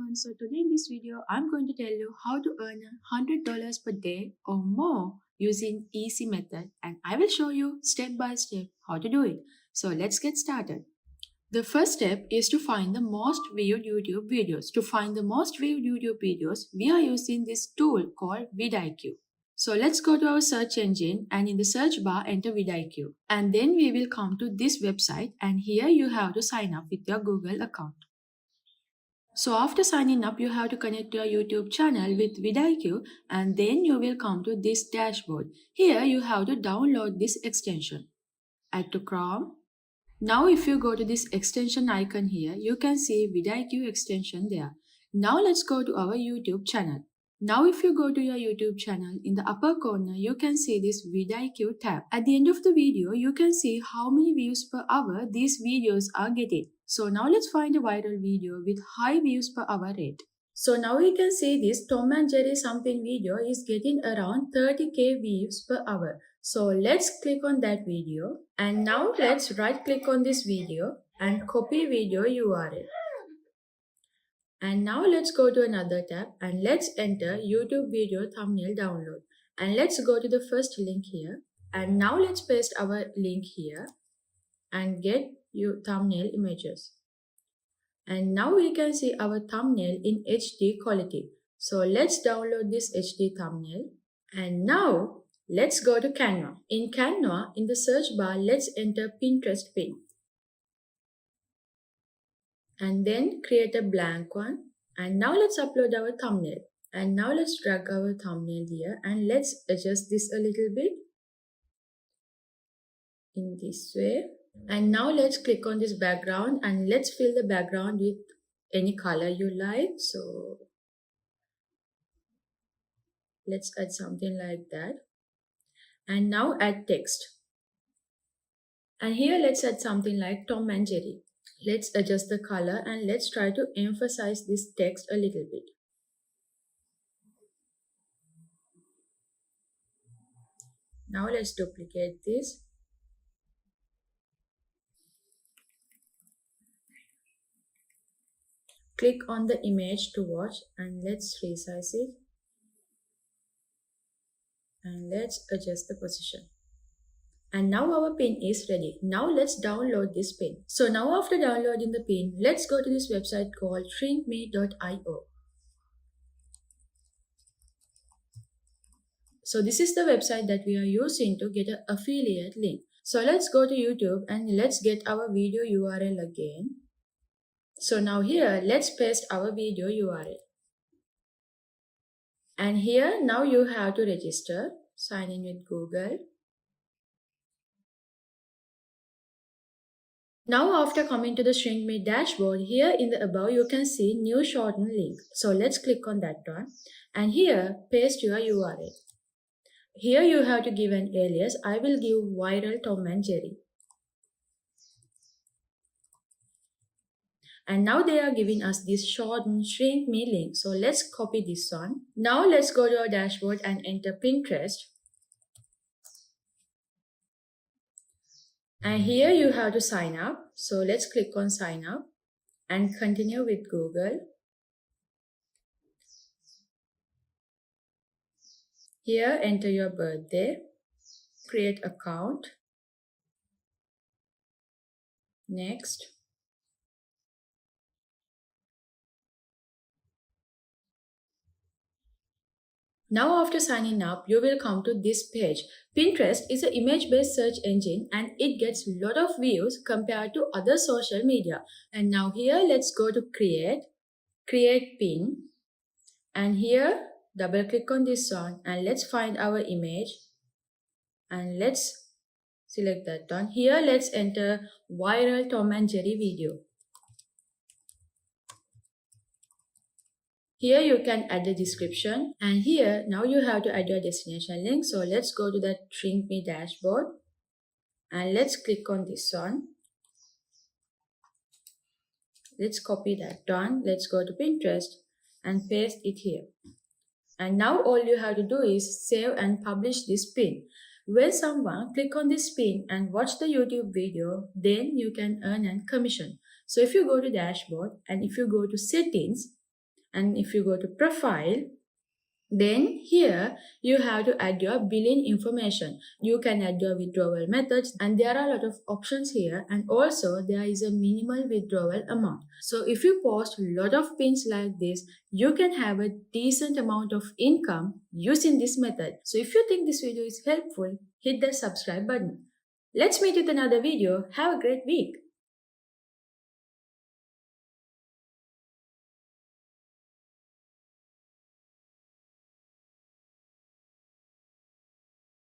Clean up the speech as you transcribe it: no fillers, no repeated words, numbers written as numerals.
everyone, so today in this video I'm going to tell you how to earn $100 per day or more using easy method, and I will show you step by step how to do it. So let's get started. The first step is to find the most viewed YouTube videos. To find the most viewed YouTube videos, we are using this tool called vidIQ. So let's go to our search engine and in the search bar enter vidIQ, and then we will come to this website, and here you have to sign up with your Google account. So after signing up, you have to connect your YouTube channel with vidIQ, and then you will come to this dashboard. Here you have to download this extension. Add to Chrome. Now if you go to this extension icon here, you can see vidIQ extension there. Now let's go to our YouTube channel. Now if you go to your YouTube channel, in the upper corner you can see this vidIQ tab. At the end of the video, you can see how many views per hour these videos are getting. So now let's find a viral video with high views per hour rate. So now we can see this Tom and Jerry something video is getting around 30k views per hour. So let's click on that video, and now let's right click on this video and copy video URL. And now let's go to another tab and let's enter YouTube video thumbnail download. And let's go to the first link here. And now let's paste our link here and get your thumbnail images. And now we can see our thumbnail in HD quality. So let's download this HD thumbnail. And now let's go to Canva. In Canva, in the search bar, let's enter Pinterest pin. And then create a blank one. And now let's upload our thumbnail. And now let's drag our thumbnail here and let's adjust this a little bit in this way. And now let's click on this background and let's fill the background with any color you like. So let's add something like that. And now add text. And here let's add something like Tom and Jerry. Let's adjust the color and let's try to emphasize this text a little bit. Now let's duplicate this. Click on the image to watch and let's resize it. And let's adjust the position. And now our pin is ready. Now let's download this pin. So now after downloading the pin, let's go to this website called shrinkme.io. So this is the website that we are using to get an affiliate link. So let's go to YouTube and let's get our video URL again. So now here, let's paste our video URL. And here, now you have to register, sign in with Google. Now after coming to the Shrink Me dashboard, here in the above you can see new shortened link. So let's click on that one. And here, paste your URL. Here you have to give an alias. I will give viral Tom and Jerry. And now they are giving us this shortened Shrink Me link. So let's copy this one. Now let's go to our dashboard and enter Pinterest. And here you have to sign up. So let's click on sign up and continue with Google. Here enter your birthday, create account, next. Now after signing up, you will come to this page. Pinterest is an image-based search engine and it gets a lot of views compared to other social media. And now here, let's go to create pin. And here, double click on this one and let's find our image. And let's select that one. Here, let's enter viral Tom and Jerry video. Here you can add the description, and here now you have to add your destination link. So let's go to that Shrink Me dashboard and let's click on this one. Let's copy that one. Let's go to Pinterest and paste it here. And now all you have to do is save and publish this pin. When someone click on this pin and watch the YouTube video, then you can earn a commission. So if you go to dashboard and if you go to settings, And if you go to profile, then here you have to add your billing information. You can add your withdrawal methods, and there are a lot of options here, and also there is a minimal withdrawal amount. So if you post a lot of pins like this, you can have a decent amount of income using this method. So if you think this video is helpful, hit the subscribe button. Let's meet with another video. Have a great week.